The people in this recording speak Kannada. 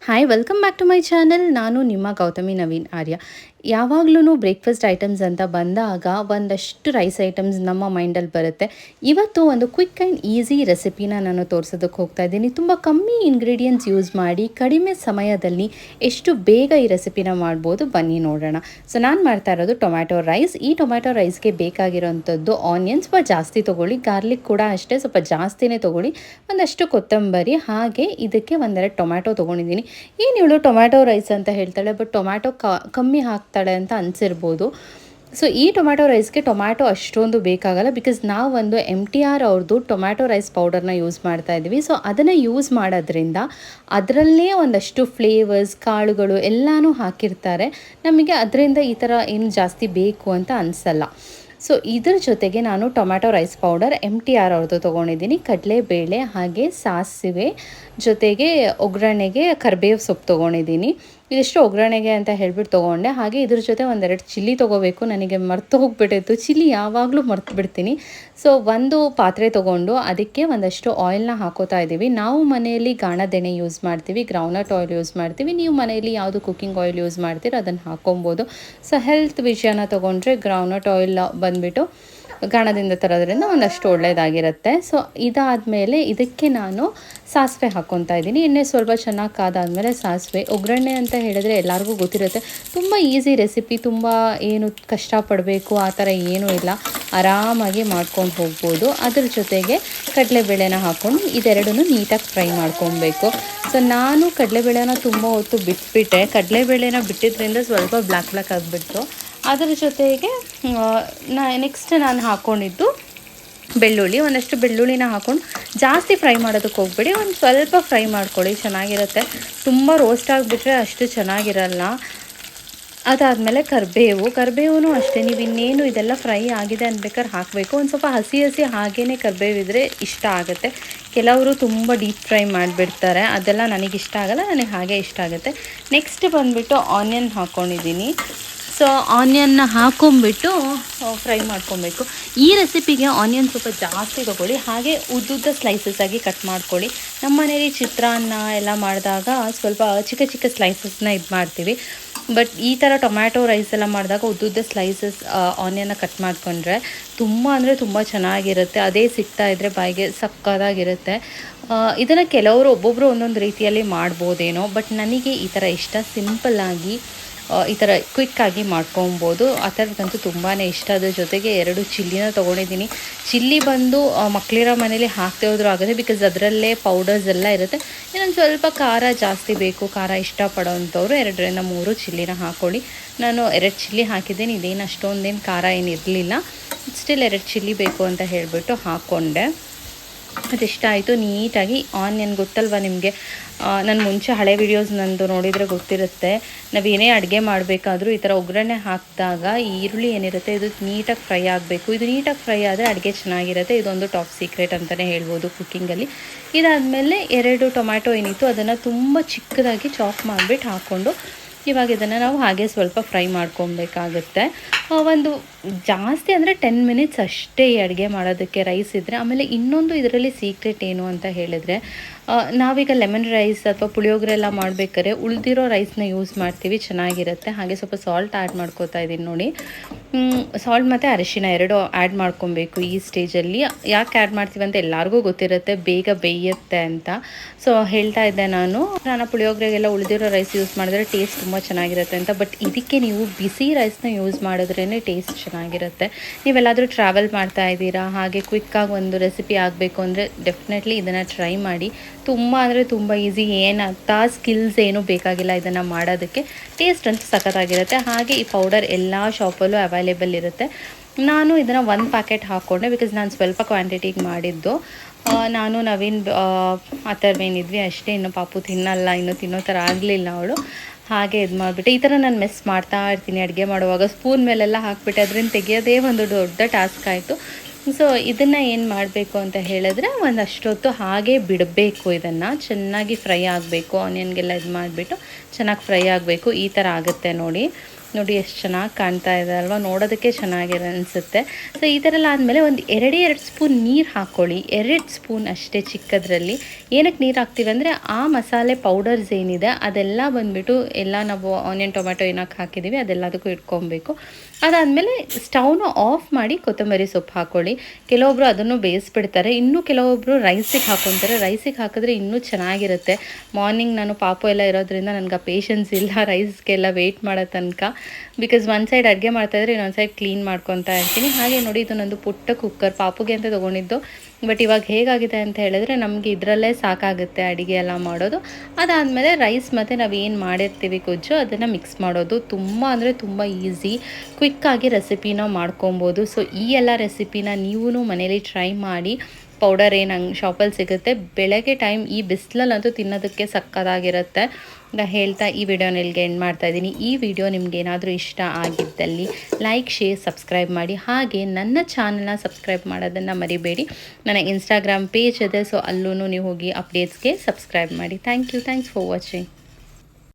Hi welcome back to my channel. ನಾನು ನಿಮ್ಮ ಗೌತಮಿ ನವೀನ್ ಆರ್ಯ. ಯಾವಾಗ್ಲೂ ಬ್ರೇಕ್ಫಾಸ್ಟ್ ಐಟಮ್ಸ್ ಅಂತ ಬಂದಾಗ ಒಂದಷ್ಟು ರೈಸ್ ಐಟಮ್ಸ್ ನಮ್ಮ ಮೈಂಡಲ್ಲಿ ಬರುತ್ತೆ. ಇವತ್ತು ಒಂದು ಕ್ವಿಕ್ ಆ್ಯಂಡ್ ಈಸಿ ರೆಸಿಪಿನ ನಾನು ತೋರಿಸೋದಕ್ಕೆ ಹೋಗ್ತಾ ಇದ್ದೀನಿ. ತುಂಬ ಕಮ್ಮಿ ಇಂಗ್ರೀಡಿಯೆಂಟ್ಸ್ ಯೂಸ್ ಮಾಡಿ ಕಡಿಮೆ ಸಮಯದಲ್ಲಿ ಎಷ್ಟು ಬೇಗ ಈ ರೆಸಿಪಿನ ಮಾಡ್ಬೋದು ಬನ್ನಿ ನೋಡೋಣ. ಸೊ ನಾನು ಮಾಡ್ತಾ ಇರೋದು ಟೊಮ್ಯಾಟೊ ರೈಸ್. ಈ ಟೊಮ್ಯಾಟೊ ರೈಸ್ಗೆ ಬೇಕಾಗಿರೋಂಥದ್ದು ಆನಿಯನ್ ಸ್ವಲ್ಪ ಜಾಸ್ತಿ ತೊಗೊಳ್ಳಿ, ಗಾರ್ಲಿಕ್ ಕೂಡ ಅಷ್ಟೇ ಸ್ವಲ್ಪ ಜಾಸ್ತಿನೇ ತೊಗೊಳ್ಳಿ, ಒಂದಷ್ಟು ಕೊತ್ತಂಬರಿ, ಹಾಗೆ ಇದಕ್ಕೆ ಒಂದೆರಡು ಟೊಮ್ಯಾಟೊ ತೊಗೊಂಡಿದ್ದೀನಿ. ಏನು ಇವಳು ಟೊಮ್ಯಾಟೊ ರೈಸ್ ಅಂತ ಹೇಳ್ತಾಳೆ, ಬಟ್ ಟೊಮ್ಯಾಟೊ ಕಮ್ಮಿ ಹಾಕ್ತಾಳೆ ಅಂತ ಅನಿಸಿರ್ಬೋದು. ಸೊ ಈ ಟೊಮ್ಯಾಟೊ ರೈಸ್ಗೆ ಟೊಮ್ಯಾಟೊ ಅಷ್ಟೊಂದು ಬೇಕಾಗಲ್ಲ, ಬಿಕಾಸ್ ನಾವು ಒಂದು MTR ಅವ್ರದ್ದು ಟೊಮ್ಯಾಟೊ ರೈಸ್ ಪೌಡರ್ನ ಯೂಸ್ ಮಾಡ್ತಾ ಇದ್ವಿ. ಸೊ ಅದನ್ನು ಯೂಸ್ ಮಾಡೋದ್ರಿಂದ ಅದರಲ್ಲೇ ಒಂದಷ್ಟು ಫ್ಲೇವರ್ಸ್, ಕಾಳುಗಳು ಎಲ್ಲನೂ ಹಾಕಿರ್ತಾರೆ. ನಮಗೆ ಅದರಿಂದ ಈ ಥರ ಏನು ಜಾಸ್ತಿ ಬೇಕು ಅಂತ ಅನಿಸಲ್ಲ. ಸೊ ಇದ್ರ ಜೊತೆಗೆ ನಾನು ಟೊಮ್ಯಾಟೊ ರೈಸ್ ಪೌಡರ್ MTR ಅವ್ರದ್ದು ತೊಗೊಂಡಿದ್ದೀನಿ. ಕಡಲೆಬೇಳೆ ಹಾಗೆ ಸಾಸಿವೆ, ಜೊತೆಗೆ ಒಗ್ಗರಣೆಗೆ ಕರಿಬೇವು ಸೊಪ್ಪು ತೊಗೊಂಡಿದ್ದೀನಿ. ಇದಿಷ್ಟು ಒಗ್ಗರಣೆಗೆ ಅಂತ ಹೇಳ್ಬಿಟ್ಟು ತೊಗೊಂಡೆ. ಹಾಗೆ ಇದ್ರ ಜೊತೆ ಒಂದೆರಡು ಚಿಲ್ಲಿ ತೊಗೋಬೇಕು. ನನಗೆ ಮರ್ತು ಹೋಗ್ಬಿಟ್ಟಿತ್ತು, ಚಿಲ್ಲಿ ಯಾವಾಗಲೂ ಮರ್ತು ಬಿಡ್ತೀನಿ. ಸೊ ಒಂದು ಪಾತ್ರೆ ತೊಗೊಂಡು ಅದಕ್ಕೆ ಒಂದಷ್ಟು ಆಯಿಲ್ನ ಹಾಕೋತಾ ಇದ್ದೀವಿ. ನಾವು ಮನೆಯಲ್ಲಿ ಗಾಣದೆಣ್ಣೆ ಯೂಸ್ ಮಾಡ್ತೀವಿ, ಗ್ರೌಂಡ್ನಟ್ ಆಯಿಲ್ ಯೂಸ್ ಮಾಡ್ತೀವಿ. ನೀವು ಮನೆಯಲ್ಲಿ ಯಾವುದು ಕುಕ್ಕಿಂಗ್ ಆಯಿಲ್ ಯೂಸ್ ಮಾಡ್ತೀರೋ ಅದನ್ನು ಹಾಕೊಬೋದು. ಸೊ ಹೆಲ್ತ್ ವಿಷಯನ ತೊಗೊಂಡ್ರೆ ಗ್ರೌಂಡ್ನಟ್ ಆಯಿಲ್ ಬಂದುಬಿಟ್ಟು ಗಾಣದಿಂದ ತರೋದ್ರಿಂದ ಒಂದಷ್ಟು ಒಳ್ಳೆಯದಾಗಿರುತ್ತೆ. ಸೊ ಇದಾದಮೇಲೆ ಇದಕ್ಕೆ ನಾನು ಸಾಸಿವೆ ಹಾಕ್ಕೊತಾ ಇದ್ದೀನಿ. ಎಣ್ಣೆ ಸ್ವಲ್ಪ ಚೆನ್ನಾಗಿ ಕಾದಾದಮೇಲೆ ಸಾಸಿವೆ. ಒಗ್ಗರಣೆ ಅಂತ ಹೇಳಿದ್ರೆ ಎಲ್ಲರಿಗೂ ಗೊತ್ತಿರುತ್ತೆ, ತುಂಬ ಈಸಿ ರೆಸಿಪಿ, ತುಂಬ ಏನು ಕಷ್ಟಪಡಬೇಕು ಆ ಥರ ಏನೂ ಇಲ್ಲ, ಆರಾಮಾಗಿ ಮಾಡ್ಕೊಂಡು ಹೋಗ್ಬೋದು. ಅದ್ರ ಜೊತೆಗೆ ಕಡಲೆಬೇಳೆನ ಹಾಕ್ಕೊಂಡು ಇದೆರಡನ್ನೂ ನೀಟಾಗಿ ಫ್ರೈ ಮಾಡ್ಕೊಬೇಕು. ಸೊ ನಾನು ಕಡಲೆಬೇಳೆನ ತುಂಬ ಹೊತ್ತು ಬಿಟ್ಬಿಟ್ಟೆ. ಕಡಲೆಬೇಳೆನ ಬಿಟ್ಟಿದ್ರಿಂದ ಸ್ವಲ್ಪ ಬ್ಲ್ಯಾಕ್ ಆಗಿಬಿಡ್ತು. ಅದರ ಜೊತೆಗೆ ನೆಕ್ಸ್ಟ್ ನಾನು ಹಾಕ್ಕೊಂಡಿದ್ದು ಬೆಳ್ಳುಳ್ಳಿ. ಒಂದಷ್ಟು ಬೆಳ್ಳುಳ್ಳಿನ ಹಾಕ್ಕೊಂಡು ಜಾಸ್ತಿ ಫ್ರೈ ಮಾಡೋದಕ್ಕೆ ಹೋಗ್ಬೇಡಿ, ಒಂದು ಸ್ವಲ್ಪ ಫ್ರೈ ಮಾಡ್ಕೊಳ್ಳಿ, ಚೆನ್ನಾಗಿರುತ್ತೆ. ತುಂಬ ರೋಸ್ಟ್ ಆಗಿಬಿಟ್ರೆ ಅಷ್ಟು ಚೆನ್ನಾಗಿರಲ್ಲ. ಅದಾದಮೇಲೆ ಕರಿಬೇವು ಅಷ್ಟೇ, ನೀವು ಇನ್ನೇನು ಇದೆಲ್ಲ ಫ್ರೈ ಆಗಿದೆ ಅನ್ಬೇಕಾದ್ರೆ ಹಾಕಬೇಕು. ಒಂದು ಸ್ವಲ್ಪ ಹಸಿ ಹಾಗೇ ಕರಿಬೇವಿದ್ರೆ ಇಷ್ಟ ಆಗುತ್ತೆ. ಕೆಲವರು ತುಂಬ ಡೀಪ್ ಫ್ರೈ ಮಾಡಿಬಿಡ್ತಾರೆ, ಅದೆಲ್ಲ ನನಗಿಷ್ಟ ಆಗಲ್ಲ, ನನಗೆ ಹಾಗೆ ಇಷ್ಟ ಆಗುತ್ತೆ. ನೆಕ್ಸ್ಟ್ ಬಂದುಬಿಟ್ಟು ಆನಿಯನ್ ಹಾಕ್ಕೊಂಡಿದ್ದೀನಿ. ಸೊ ಆನಿಯನ್ನ ಹಾಕೊಂಬಿಟ್ಟು ಫ್ರೈ ಮಾಡ್ಕೊಬೇಕು. ಈ ರೆಸಿಪಿಗೆ ಆನಿಯನ್ ಸ್ವಲ್ಪ ಜಾಸ್ತಿ ತೊಗೊಳ್ಳಿ, ಹಾಗೆ ಉದ್ದುದ್ದ ಸ್ಲೈಸಸ್ ಆಗಿ ಕಟ್ ಮಾಡ್ಕೊಳ್ಳಿ. ನಮ್ಮ ಮನೇಲಿ ಚಿತ್ರಾನ್ನ ಎಲ್ಲ ಮಾಡಿದಾಗ ಸ್ವಲ್ಪ ಚಿಕ್ಕ ಸ್ಲೈಸಸ್ನ ಇದು ಮಾಡ್ತೀವಿ. ಬಟ್ ಈ ಥರ ಟೊಮ್ಯಾಟೊ ರೈಸ್ ಎಲ್ಲ ಮಾಡಿದಾಗ ಉದ್ದುದ್ದ ಸ್ಲೈಸಸ್ ಆನಿಯನ್ನ ಕಟ್ ಮಾಡಿಕೊಂಡ್ರೆ ತುಂಬ ಅಂದರೆ ತುಂಬ ಚೆನ್ನಾಗಿರುತ್ತೆ. ಅದೇ ಸಿಗ್ತಾ ಇದ್ದರೆ ಬಾಯಿಗೆ ಸಕ್ಕತ್ತಾಗಿರುತ್ತೆ. ಇದನ್ನು ಕೆಲವರು ಒಬ್ಬೊಬ್ಬರು ಒಂದೊಂದು ರೀತಿಯಲ್ಲಿ ಮಾಡ್ಬೋದೇನೋ, ಬಟ್ ನನಗೆ ಈ ಥರ ಇಷ್ಟ. ಸಿಂಪಲ್ಲಾಗಿ ಈ ಥರ ಕ್ವಿಕ್ಕಾಗಿ ಮಾಡ್ಕೊಬೋದು. ಆ ಥರದಂತೂ ತುಂಬಾ ಇಷ್ಟ. ಅದ್ರ ಜೊತೆಗೆ 2 ಚಿಲ್ಲಿನ ತೊಗೊಂಡಿದ್ದೀನಿ. ಚಿಲ್ಲಿ ಬಂದು ಮಕ್ಕಳಿರೋ ಮನೇಲಿ ಹಾಕ್ದೇ ಹೋದ್ರೂ ಆಗುತ್ತೆ, ಬಿಕಾಸ್ ಅದರಲ್ಲೇ ಪೌಡರ್ಸ್ ಎಲ್ಲ ಇರುತ್ತೆ. ಇನ್ನೊಂದು ಸ್ವಲ್ಪ ಖಾರ ಜಾಸ್ತಿ ಬೇಕು, ಖಾರ ಇಷ್ಟಪಡೋವಂಥವ್ರು 2ರಿಂದ 3 ಚಿಲ್ಲಿನ ಹಾಕ್ಕೊಳ್ಳಿ. ನಾನು 2 ಚಿಲ್ಲಿ ಹಾಕಿದ್ದೀನಿ. ಇದೇನು ಅಷ್ಟೊಂದೇನು ಖಾರ ಏನು ಇರಲಿಲ್ಲ, ಸ್ಟಿಲ್ 2 ಚಿಲ್ಲಿ ಬೇಕು ಅಂತ ಹೇಳಿಬಿಟ್ಟು ಹಾಕ್ಕೊಂಡೆ. ಅದಿಷ್ಟ ಆಯಿತು. ನೀಟಾಗಿ ಆನಿಯನ್ ಗೊತ್ತಲ್ವ ನಿಮಗೆ, ನಾನು ಮುಂಚೆ ಹಳೆ ವೀಡಿಯೋಸ್ ನಂದು ನೋಡಿದರೆ ಗೊತ್ತಿರುತ್ತೆ. ನಾವೇನೇ ಅಡುಗೆ ಮಾಡಬೇಕಾದ್ರೂ ಈ ಥರ ಒಗ್ಗರಣೆ ಹಾಕಿದಾಗ ಈ ಈರುಳ್ಳಿ ಏನಿರುತ್ತೆ ಇದು ನೀಟಾಗಿ ಫ್ರೈ ಆಗಬೇಕು. ಇದು ನೀಟಾಗಿ ಫ್ರೈ ಆದರೆ ಅಡುಗೆ ಚೆನ್ನಾಗಿರುತ್ತೆ. ಇದೊಂದು ಟಾಪ್ ಸೀಕ್ರೆಟ್ ಅಂತಲೇ ಹೇಳ್ಬೋದು ಕುಕ್ಕಿಂಗಲ್ಲಿ. ಇದಾದಮೇಲೆ 2 ಟೊಮ್ಯಾಟೊ ಏನಿತ್ತು ಅದನ್ನು ತುಂಬ ಚಿಕ್ಕದಾಗಿ ಚಾಪ್ ಮಾಡಿಬಿಟ್ಟು ಹಾಕ್ಕೊಂಡು ಇವಾಗ ಇದನ್ನು ನಾವು ಹಾಗೆ ಸ್ವಲ್ಪ ಫ್ರೈ ಮಾಡ್ಕೊಬೇಕಾಗುತ್ತೆ. ಒಂದು ಜಾಸ್ತಿ ಅಂದರೆ 10 ಮಿನಿಟ್ಸ್ ಅಷ್ಟೇ ಈ ಅಡುಗೆ ಮಾಡೋದಕ್ಕೆ ರೈಸ್ ಇದ್ದರೆ. ಆಮೇಲೆ ಇನ್ನೊಂದು ಇದರಲ್ಲಿ ಸೀಕ್ರೆಟ್ ಏನು ಅಂತ ಹೇಳಿದರೆ, ನಾವೀಗ ಲೆಮನ್ ರೈಸ್ ಅಥವಾ ಪುಳಿಯೋಗರೆ ಎಲ್ಲ ಮಾಡಬೇಕಾದ್ರೆ ಉಳಿದಿರೋ ರೈಸ್ನ ಯೂಸ್ ಮಾಡ್ತೀವಿ, ಚೆನ್ನಾಗಿರುತ್ತೆ. ಹಾಗೆ ಸ್ವಲ್ಪ ಸಾಲ್ಟ್ ಆ್ಯಡ್ ಮಾಡ್ಕೋತಾ ಇದ್ದೀನಿ ನೋಡಿ. ಸಾಲ್ಟ್ ಮತ್ತು ಅರಿಶಿನ 2 ಆ್ಯಡ್ ಮಾಡ್ಕೊಬೇಕು ಈ ಸ್ಟೇಜಲ್ಲಿ. ಯಾಕೆ ಆ್ಯಡ್ ಮಾಡ್ತೀವಿ ಅಂತ ಎಲ್ಲರಿಗೂ ಗೊತ್ತಿರುತ್ತೆ, ಬೇಗ ಬೇಯುತ್ತೆ ಅಂತ. ಸೊ ಹೇಳ್ತಾ ಇದ್ದೆ ನಾನು ಪುಳಿಯೋಗರೆಗೆಲ್ಲ ಉಳಿದಿರೋ ರೈಸ್ ಯೂಸ್ ಮಾಡಿದ್ರೆ ಟೇಸ್ಟ್ ತುಂಬ ಚೆನ್ನಾಗಿರುತ್ತೆ ಅಂತ. ಬಟ್ ಇದಕ್ಕೆ ನೀವು ಬಿಸಿ ರೈಸ್ನ ಯೂಸ್ ಮಾಡಿದ್ರೇ ಟೇಸ್ಟ್ ಚೆನ್ನಾಗಿರುತ್ತೆ. ನೀವೆಲ್ಲಾದರೂ ಟ್ರಾವೆಲ್ ಮಾಡ್ತಾ ಇದ್ದೀರಾ, ಹಾಗೆ ಕ್ವಿಕ್ಕಾಗಿ ಒಂದು ರೆಸಿಪಿ ಆಗಬೇಕು ಅಂದರೆ ಡೆಫಿನೆಟ್ಲಿ ಇದನ್ನು ಟ್ರೈ ಮಾಡಿ. ತುಂಬ ಅಂದರೆ ತುಂಬ ಈಸಿ, ಏನಂತ ಸ್ಕಿಲ್ಸ್ ಏನೂ ಬೇಕಾಗಿಲ್ಲ ಇದನ್ನು ಮಾಡೋದಕ್ಕೆ. ಟೇಸ್ಟ್ ಅಂತೂ ಸಖತ್ತಾಗಿರುತ್ತೆ. ಹಾಗೆ ಈ ಪೌಡರ್ ಎಲ್ಲ ಶಾಪಲ್ಲೂ ಅವೈಲೇಬಲ್ ಇರುತ್ತೆ. ನಾನು ಇದನ್ನು 1 ಪ್ಯಾಕೆಟ್ ಹಾಕ್ಕೊಂಡೆ, ಬಿಕಾಸ್ ನಾನು ಸ್ವಲ್ಪ ಕ್ವಾಂಟಿಟಿಗೆ ಮಾಡಿದ್ದು. ನಾನು ನವೀನ್ ಆ ಥರವೇನಿದ್ವಿ ಅಷ್ಟೇ. ಇನ್ನು ಪಾಪು ತಿನ್ನಲ್ಲ, ಇನ್ನೂ ತಿನ್ನೋ ಥರ ಆಗಲಿಲ್ಲ ಅವಳು. ಹಾಗೆ ಇದು ಮಾಡಿಬಿಟ್ಟೆ. ಈ ಥರ ನಾನು ಮಿಸ್ ಮಾಡ್ತಾ ಇರ್ತೀನಿ ಅಡುಗೆ ಮಾಡುವಾಗ. ಸ್ಪೂನ್ ಮೇಲೆಲ್ಲ ಹಾಕ್ಬಿಟ್ಟೆ, ಅದರಿಂದ ತೆಗೆಯೋದೇ ಒಂದು ದೊಡ್ಡ ಟಾಸ್ಕ್ ಆಯಿತು. ಸೊ ಇದನ್ನು ಏನು ಮಾಡಬೇಕು ಅಂತ ಹೇಳಿದ್ರೆ, ಒಂದಷ್ಟೊತ್ತು ಹಾಗೆ ಬಿಡಬೇಕು. ಇದನ್ನು ಚೆನ್ನಾಗಿ ಫ್ರೈ ಆಗಬೇಕು. ಆನಿಯನ್ಗೆಲ್ಲ ಇದು ಮಾಡಿಬಿಟ್ಟು ಚೆನ್ನಾಗಿ ಫ್ರೈ ಆಗಬೇಕು. ಈ ಥರ ಆಗುತ್ತೆ ನೋಡಿ. ನೋಡಿ ಎಷ್ಟು ಚೆನ್ನಾಗಿ ಕಾಣ್ತಾ ಇದೆ ಅಲ್ವಾ, ನೋಡೋದಕ್ಕೆ ಚೆನ್ನಾಗಿರೋ ಅನಿಸುತ್ತೆ. ಸೊ ಈ ಥರ ಎಲ್ಲ ಆದಮೇಲೆ ಒಂದು 2 ಸ್ಪೂನ್ ನೀರು ಹಾಕ್ಕೊಳ್ಳಿ, 2 ಸ್ಪೂನ್ ಅಷ್ಟೇ ಚಿಕ್ಕದ್ರಲ್ಲಿ. ಏನಕ್ಕೆ ನೀರು ಹಾಕ್ತೀವಿ ಅಂದರೆ ಆ ಮಸಾಲೆ ಪೌಡರ್ಸ್ ಏನಿದೆ ಅದೆಲ್ಲ ಬಂದುಬಿಟ್ಟು ಎಲ್ಲ ನಾವು ಆನಿಯನ್ ಟೊಮೆಟೊ ಏನಕ್ಕೆ ಹಾಕಿದ್ದೀವಿ ಅದೆಲ್ಲದಕ್ಕೂ ಇಟ್ಕೊಬೇಕು. ಅದಾದಮೇಲೆ ಸ್ಟವ್ನ ಆಫ್ ಮಾಡಿ ಕೊತ್ತಂಬರಿ ಸೊಪ್ಪು ಹಾಕ್ಕೊಳ್ಳಿ. ಕೆಲವೊಬ್ಬರು ಅದನ್ನು ಬೇಯಿಸ್ಬಿಡ್ತಾರೆ, ಇನ್ನೂ ಕೆಲವೊಬ್ಬರು ರೈಸಿಗೆ ಹಾಕ್ಕೊತಾರೆ. ರೈಸಿಗೆ ಹಾಕಿದ್ರೆ ಇನ್ನೂ ಚೆನ್ನಾಗಿರುತ್ತೆ. ಮಾರ್ನಿಂಗ್ ನಾನು ಪಾಪು ಎಲ್ಲ ಇರೋದ್ರಿಂದ ನನಗೆ ಆ ಪೇಷನ್ಸ್ ಇಲ್ಲ ರೈಸ್ಗೆಲ್ಲ ವೆಯ್ಟ್ ಮಾಡೋ ತನಕ. ಬಿಕಾಸ್ ಒಂದು ಸೈಡ್ ಅಡುಗೆ ಮಾಡ್ತಾಯಿದ್ರೆ ಇನ್ನೊಂದು ಸೈಡ್ ಕ್ಲೀನ್ ಮಾಡ್ಕೊತಾ ಇರ್ತೀನಿ. ಹಾಗೆ ನೋಡಿ ಇದು ನಂದು ಪುಟ್ಟ ಕುಕ್ಕರ್ ಪಾಪುಗೆ ಅಂತ ತೊಗೊಂಡಿದ್ದು. ಬಟ್ ಇವಾಗ ಹೇಗಾಗಿದೆ ಅಂತ ಹೇಳಿದ್ರೆ ನಮಗೆ ಇದರಲ್ಲೇ ಸಾಕಾಗುತ್ತೆ ಅಡುಗೆ ಎಲ್ಲ ಮಾಡೋದು. ಅದಾದಮೇಲೆ ರೈಸ್ ಮತ್ತು ನಾವು ಏನು ಮಾಡಿರ್ತೀವಿ ಗೊಜ್ಜು ಅದನ್ನು ಮಿಕ್ಸ್ ಮಾಡೋದು. ತುಂಬ ಅಂದರೆ ತುಂಬ ಈಸಿ, ಕ್ವಿಕ್ಕಾಗಿ ರೆಸಿಪಿನ ಮಾಡ್ಕೊಬೋದು. ಸೊ ಈ ಎಲ್ಲ ರೆಸಿಪಿನ ನೀವೂ ಮನೇಲಿ ಟ್ರೈ ಮಾಡಿ. ಪೌಡರ್ ಏನು ಹಂಗೆ ಶಾಪಲ್ಲಿ ಸಿಗುತ್ತೆ. ಬೆಳಗ್ಗೆ ಟೈಮ್ ಈ ಬಿಸಿಲಲ್ಲಂತೂ ತಿನ್ನೋದಕ್ಕೆ ಸಕ್ಕತ್ತಾಗಿರುತ್ತೆ. ಹೇಳ್ತಾ ಈ ವಿಡಿಯೋನ ಇಲ್ಲಿಗೆ ಎಂಡ್ ಮಾಡ್ತಾಯಿದ್ದೀನಿ. ಈ ವಿಡಿಯೋ ನಿಮಗೇನಾದರೂ ಇಷ್ಟ ಆಗಿದ್ದಲ್ಲಿ ಲೈಕ್, ಶೇರ್, ಸಬ್ಸ್ಕ್ರೈಬ್ ಮಾಡಿ. ಹಾಗೆ ನನ್ನ ಚಾನಲ್ನ ಸಬ್ಸ್ಕ್ರೈಬ್ ಮಾಡೋದನ್ನು ಮರಿಬೇಡಿ. ನನ್ನ ಇನ್ಸ್ಟಾಗ್ರಾಮ್ ಪೇಜ್ ಇದೆ, ಸೊ ಅಲ್ಲೂ ನೀವು ಹೋಗಿ ಅಪ್ಡೇಟ್ಸ್ಗೆ ಸಬ್ಸ್ಕ್ರೈಬ್ ಮಾಡಿ. Thanks for watching.